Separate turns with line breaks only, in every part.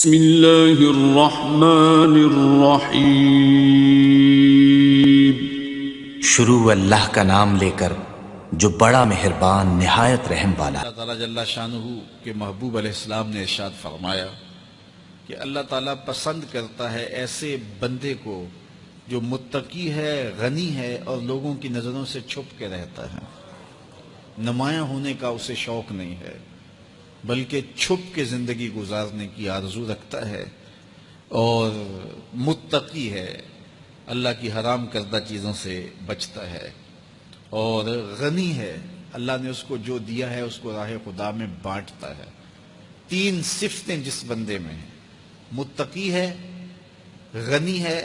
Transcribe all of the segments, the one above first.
بسم اللہ الرحمن الرحیم۔
شروع اللہ کا نام لے کر جو بڑا مہربان نہایت رحم والا۔
اللہ تعالیٰ جل شانہ کے محبوب علیہ السلام نے ارشاد فرمایا کہ اللہ تعالیٰ پسند کرتا ہے ایسے بندے کو جو متقی ہے، غنی ہے اور لوگوں کی نظروں سے چھپ کے رہتا ہے۔ نمایاں ہونے کا اسے شوق نہیں ہے، بلکہ چھپ کے زندگی گزارنے کی آرزو رکھتا ہے، اور متقی ہے، اللہ کی حرام کردہ چیزوں سے بچتا ہے، اور غنی ہے، اللہ نے اس کو جو دیا ہے اس کو راہ خدا میں بانٹتا ہے۔ تین صفتیں جس بندے میں ہیں، متقی ہے، غنی ہے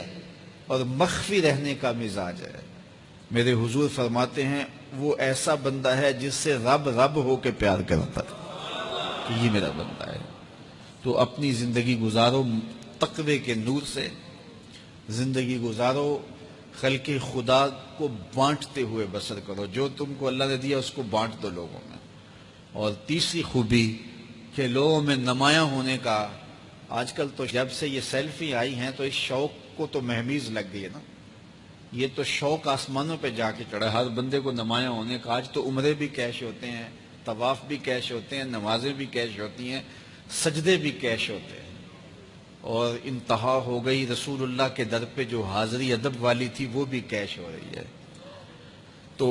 اور مخفی رہنے کا مزاج ہے۔ میرے حضور فرماتے ہیں وہ ایسا بندہ ہے جس سے رب رب ہو کے پیار کرتا ہے کہ یہ میرا بندہ ہے۔ تو اپنی زندگی گزارو تقوی کے نور سے، زندگی گزارو خلق خدا کو بانٹتے ہوئے بسر کرو، جو تم کو اللہ نے دیا اس کو بانٹ دو لوگوں میں۔ اور تیسری خوبی کہ لوگوں میں نمایاں ہونے کا، آج کل تو جب سے یہ سیلفی آئی ہیں تو اس شوق کو تو مہمیز لگ گئی ہے نا، یہ تو شوق آسمانوں پہ جا کے چڑھا ہر بندے کو نمایاں ہونے کا۔ آج تو عمرے بھی کیش ہوتے ہیں، طواف بھی کیش ہوتے ہیں، نمازیں بھی کیش ہوتی ہیں، سجدے بھی کیش ہوتے ہیں، اور انتہا ہو گئی رسول اللہ کے در پہ جو حاضری ادب والی تھی وہ بھی کیش ہو رہی ہے۔ تو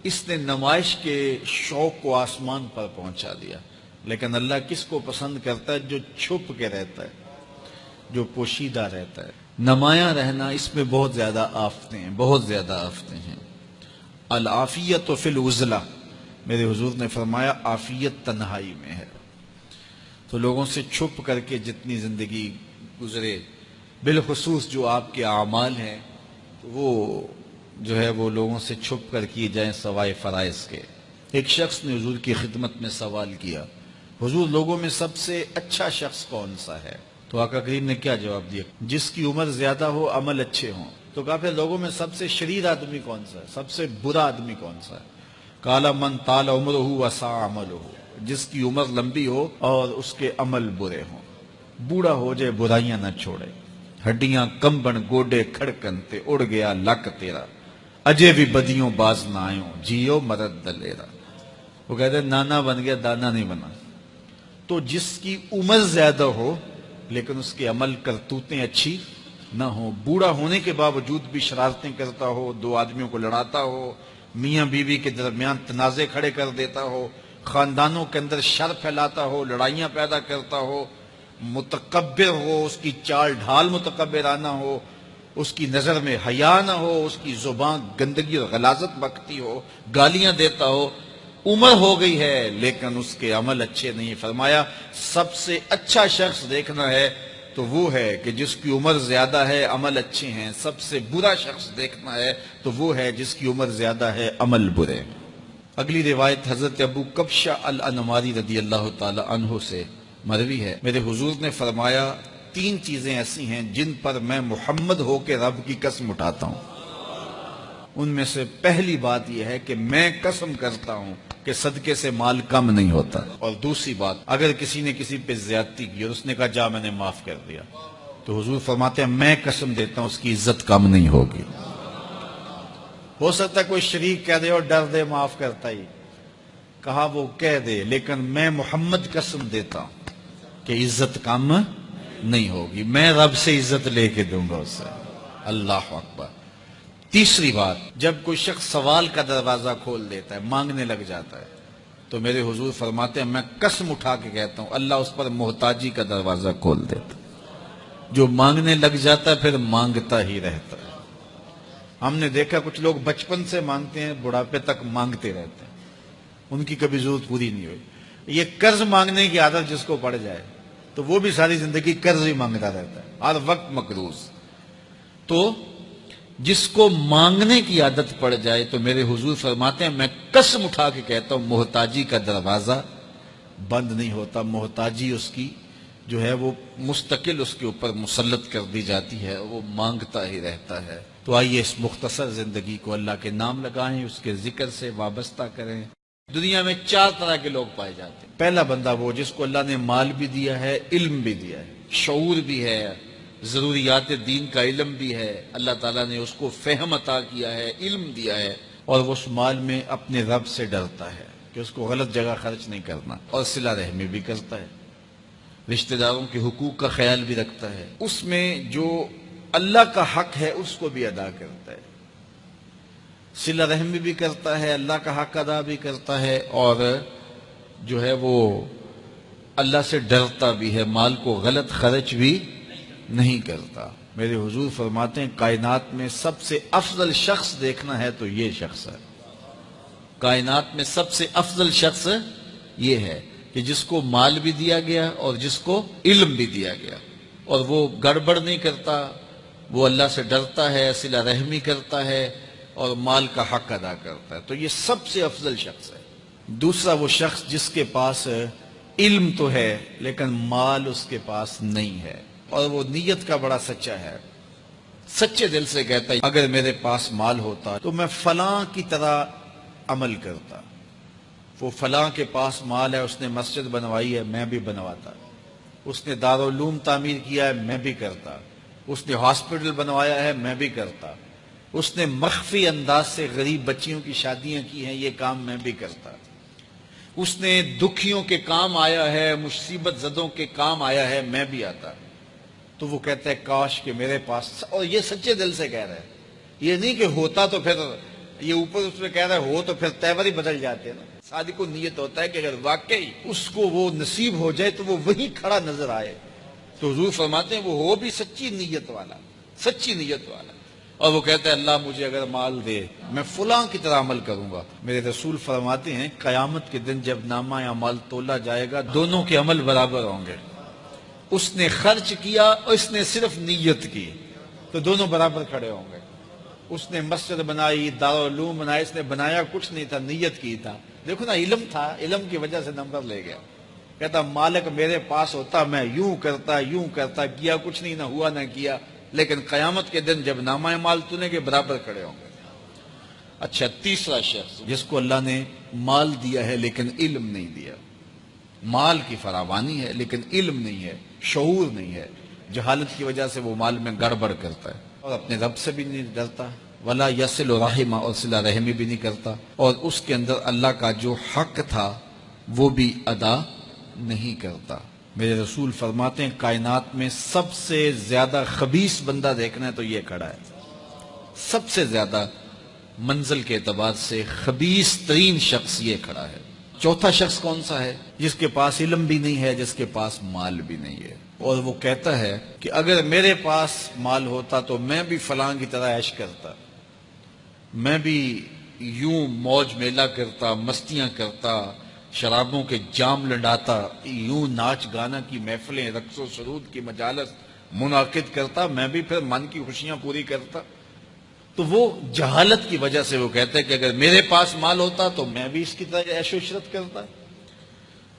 اس نے نمائش کے شوق کو آسمان پر پہنچا دیا۔ لیکن اللہ کس کو پسند کرتا ہے؟ جو چھپ کے رہتا ہے، جو پوشیدہ رہتا ہے۔ نمایاں رہنا، اس میں بہت زیادہ آفتیں ہیں، بہت زیادہ آفتیں ہیں۔ العافیت فی العزلہ، میرے حضور نے فرمایا عافیت تنہائی میں ہے۔ تو لوگوں سے چھپ کر کے جتنی زندگی گزرے، بالخصوص جو آپ کے اعمال ہیں وہ جو ہے وہ لوگوں سے چھپ کر کیے جائیں سوائے فرائض کے۔ ایک شخص نے حضور کی خدمت میں سوال کیا، حضور لوگوں میں سب سے اچھا شخص کون سا ہے؟ تو آقا کریم نے کیا جواب دیا؟ جس کی عمر زیادہ ہو، عمل اچھے ہوں۔ تو کہا پھر لوگوں میں سب سے شریر آدمی کون سا ہے؟ سب سے برا آدمی کون سا ہے؟ قال من طال عمرہ وسع عملہ، جس کی عمر لمبی ہو اور اس کے عمل برے ہوں، بوڑھا ہو جائے برائیاں نہ چھوڑے، ہڈیاں کمبن گوڈے کھڑکن تے اڑ گیا لک تیرا، اجے بھی بدیوں باز نہ آئوں، جیو مرد دلیرا۔ وہ کہتے ہیں نانا بن گیا دانا نہیں بنا۔ تو جس کی عمر زیادہ ہو لیکن اس کے عمل کرتوتیں اچھی نہ ہوں، بوڑھا ہونے کے باوجود بھی شرارتیں کرتا ہو، دو آدمیوں کو لڑاتا ہو، میاں بیوی کے درمیان تنازع کھڑے کر دیتا ہو، خاندانوں کے اندر شر پھیلاتا ہو، لڑائیاں پیدا کرتا ہو، متکبر ہو، اس کی چال ڈھال متکبرانہ ہو، اس کی نظر میں حیا نہ ہو، اس کی زبان گندگی اور غلاظت بکتی ہو، گالیاں دیتا ہو، عمر ہو گئی ہے لیکن اس کے عمل اچھے نہیں۔ فرمایا سب سے اچھا شخص دیکھنا ہے تو وہ ہے کہ جس کی عمر زیادہ ہے، عمل اچھے ہیں۔ سب سے برا شخص دیکھنا ہے تو وہ ہے جس کی عمر زیادہ ہے، عمل برے۔ اگلی روایت حضرت ابو کبشہ الانماری رضی اللہ تعالی عنہ سے مروی ہے، میرے حضور نے فرمایا تین چیزیں ایسی ہیں جن پر میں محمد ہو کے رب کی قسم اٹھاتا ہوں۔ ان میں سے پہلی بات یہ ہے کہ میں قسم کرتا ہوں کہ صدقے سے مال کم نہیں ہوتا، اور دوسری بات اگر کسی نے کسی پہ زیادتی کی اور اس نے کہا جا میں نے معاف کر دیا، تو حضور فرماتے ہیں میں قسم دیتا ہوں اس کی عزت کم نہیں ہوگی۔ ہو سکتا ہے کوئی شریک کہہ دے اور ڈر دے معاف کرتا ہی، کہا وہ کہہ دے، لیکن میں محمد قسم دیتا ہوں کہ عزت کم نہیں ہوگی، میں رب سے عزت لے کے دوں گا اس سے۔ اللہ اکبر۔ تیسری بات، جب کوئی شخص سوال کا دروازہ کھول دیتا ہے، مانگنے لگ جاتا ہے، تو میرے حضور فرماتے ہیں میں قسم اٹھا کے کہتا ہوں اللہ اس پر محتاجی کا دروازہ کھول دیتا ہے۔ جو مانگنے لگ جاتا ہے پھر مانگتا ہی رہتا ہے۔ ہم نے دیکھا کچھ لوگ بچپن سے مانگتے ہیں، بڑھاپے تک مانگتے رہتے ہیں، ان کی کبھی ضرورت پوری نہیں ہوئی۔ یہ قرض مانگنے کی عادت جس کو پڑ جائے تو وہ بھی ساری زندگی قرض ہی مانگتا رہتا ہے، ہر وقت مقروض۔ تو جس کو مانگنے کی عادت پڑ جائے تو میرے حضور فرماتے ہیں میں قسم اٹھا کے کہتا ہوں محتاجی کا دروازہ بند نہیں ہوتا، محتاجی اس کی جو ہے وہ مستقل اس کے اوپر مسلط کر دی جاتی ہے، وہ مانگتا ہی رہتا ہے۔ تو آئیے اس مختصر زندگی کو اللہ کے نام لگائیں، اس کے ذکر سے وابستہ کریں۔ دنیا میں 4 طرح کے لوگ پائے جاتے ہیں۔ پہلا بندہ وہ جس کو اللہ نے مال بھی دیا ہے، علم بھی دیا ہے، شعور بھی ہے، ضروریات دین کا علم بھی ہے، اللہ تعالیٰ نے اس کو فہم عطا کیا ہے، علم دیا ہے، اور وہ اس مال میں اپنے رب سے ڈرتا ہے کہ اس کو غلط جگہ خرچ نہیں کرنا، اور صلہ رحمی بھی کرتا ہے، رشتہ داروں کے حقوق کا خیال بھی رکھتا ہے، اس میں جو اللہ کا حق ہے اس کو بھی ادا کرتا ہے، صلہ رحمی بھی کرتا ہے، اللہ کا حق ادا بھی کرتا ہے، اور جو ہے وہ اللہ سے ڈرتا بھی ہے، مال کو غلط خرچ بھی نہیں کرتا۔ میرے حضور فرماتے ہیں کائنات میں سب سے افضل شخص دیکھنا ہے تو یہ شخص ہے، کائنات میں سب سے افضل شخص یہ ہے کہ جس کو مال بھی دیا گیا اور جس کو علم بھی دیا گیا، اور وہ گڑبڑ نہیں کرتا، وہ اللہ سے ڈرتا ہے، صلہ رحمی کرتا ہے، اور مال کا حق ادا کرتا ہے، تو یہ سب سے افضل شخص ہے۔ دوسرا وہ شخص جس کے پاس علم تو ہے لیکن مال اس کے پاس نہیں ہے، اور وہ نیت کا بڑا سچا ہے، سچے دل سے کہتا ہے اگر میرے پاس مال ہوتا تو میں فلاں کی طرح عمل کرتا، وہ فلاں کے پاس مال ہے، اس نے مسجد بنوائی ہے، میں بھی بنواتا، اس نے دارالعلوم تعمیر کیا ہے، میں بھی کرتا، اس نے ہاسپٹل بنوایا ہے، میں بھی کرتا، اس نے مخفی انداز سے غریب بچیوں کی شادیاں کی ہیں، یہ کام میں بھی کرتا، اس نے دکھیوں کے کام آیا ہے، مصیبت زدوں کے کام آیا ہے، میں بھی آتا۔ تو وہ کہتا ہے کاش کہ میرے پاس، اور یہ سچے دل سے کہہ رہا ہے، یہ نہیں کہ ہوتا تو پھر یہ اوپر اس میں کہہ رہا ہے ہو تو پھر تیور ہی بدل جاتے ہیں نا۔ صادق کو نیت ہوتا ہے کہ اگر واقعی اس کو وہ نصیب ہو جائے تو وہ وہیں کھڑا نظر آئے، تو حضور فرماتے ہیں وہ ہو بھی سچی نیت والا، سچی نیت والا، اور وہ کہتا ہے اللہ مجھے اگر مال دے میں فلاں کی طرح عمل کروں گا۔ میرے رسول فرماتے ہیں قیامت کے دن جب نامہ اعمال تولا جائے گا دونوں کے عمل برابر ہوں گے، اس نے خرچ کیا اور اس نے صرف نیت کی تو دونوں برابر کھڑے ہوں گے۔ اس نے مسجد بنائی، دارالعلوم بنایا، اس نے بنایا کچھ نہیں تھا، نیت کی تھا، دیکھو نا علم تھا، علم کی وجہ سے نمبر لے گیا۔ کہتا مالک میرے پاس ہوتا میں یوں کرتا، کیا کچھ نہیں، نہ ہوا نہ کیا، لیکن قیامت کے دن جب نامہ اعمال تونے کے برابر کھڑے ہوں گے۔ اچھا، تیسرا شخص جس کو اللہ نے مال دیا ہے لیکن علم نہیں دیا، مال کی فراوانی ہے لیکن علم نہیں ہے، شعور نہیں ہے، جہالت کی وجہ سے وہ مال میں گڑبڑ کرتا ہے، اور اپنے رب سے بھی نہیں ڈرتا، ولا یصل رحمہ، اور صلہ رحمی بھی نہیں کرتا، اور اس کے اندر اللہ کا جو حق تھا وہ بھی ادا نہیں کرتا۔ میرے رسول فرماتے ہیں کائنات میں سب سے زیادہ خبیث بندہ دیکھنا ہے تو یہ کھڑا ہے، سب سے زیادہ منزل کے اعتبار سے خبیث ترین شخص یہ کھڑا ہے۔ چوتھا شخص کون سا ہے؟ جس کے پاس علم بھی نہیں ہے، جس کے پاس مال بھی نہیں ہے، اور وہ کہتا ہے کہ اگر میرے پاس مال ہوتا تو میں بھی فلاں کی طرح عیش کرتا، میں بھی یوں موج میلہ کرتا، مستیاں کرتا، شرابوں کے جام لنڈاتا، یوں ناچ گانا کی محفلیں، رقص و سرود کی مجالس منعقد کرتا، میں بھی پھر من کی خوشیاں پوری کرتا۔ تو وہ جہالت کی وجہ سے وہ کہتا ہے کہ اگر میرے پاس مال ہوتا تو میں بھی اس کی طرح عیش و عشرت کرتا۔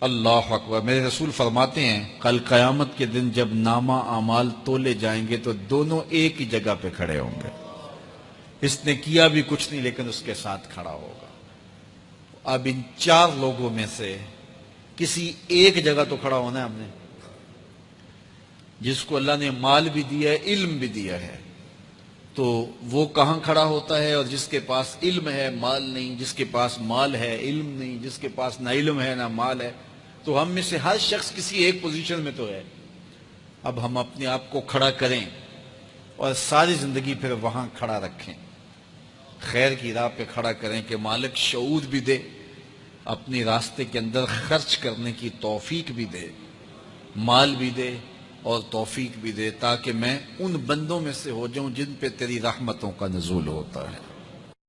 اللہ اکبر۔ میرے رسول فرماتے ہیں کل قیامت کے دن جب نامہ اعمال تولے جائیں گے تو دونوں ایک ہی جگہ پہ کھڑے ہوں گے، اس نے کیا بھی کچھ نہیں لیکن اس کے ساتھ کھڑا ہوگا۔ اب ان 4 لوگوں میں سے کسی ایک جگہ تو کھڑا ہونا ہے ہم نے، جس کو اللہ نے مال بھی دیا ہے، علم بھی دیا ہے، تو وہ کہاں کھڑا ہوتا ہے؟ اور جس کے پاس علم ہے مال نہیں، جس کے پاس مال ہے علم نہیں، جس کے پاس نہ علم ہے نہ مال ہے، تو ہم میں سے ہر شخص کسی ایک پوزیشن میں تو ہے۔ اب ہم اپنے آپ کو کھڑا کریں اور ساری زندگی پھر وہاں کھڑا رکھیں، خیر کی راہ پہ کھڑا کریں کہ مالک شعور بھی دے، اپنے راستے کے اندر خرچ کرنے کی توفیق بھی دے، مال بھی دے اور توفیق بھی دے، تاکہ میں ان بندوں میں سے ہو جاؤں جن پہ تیری رحمتوں کا نزول ہوتا ہے۔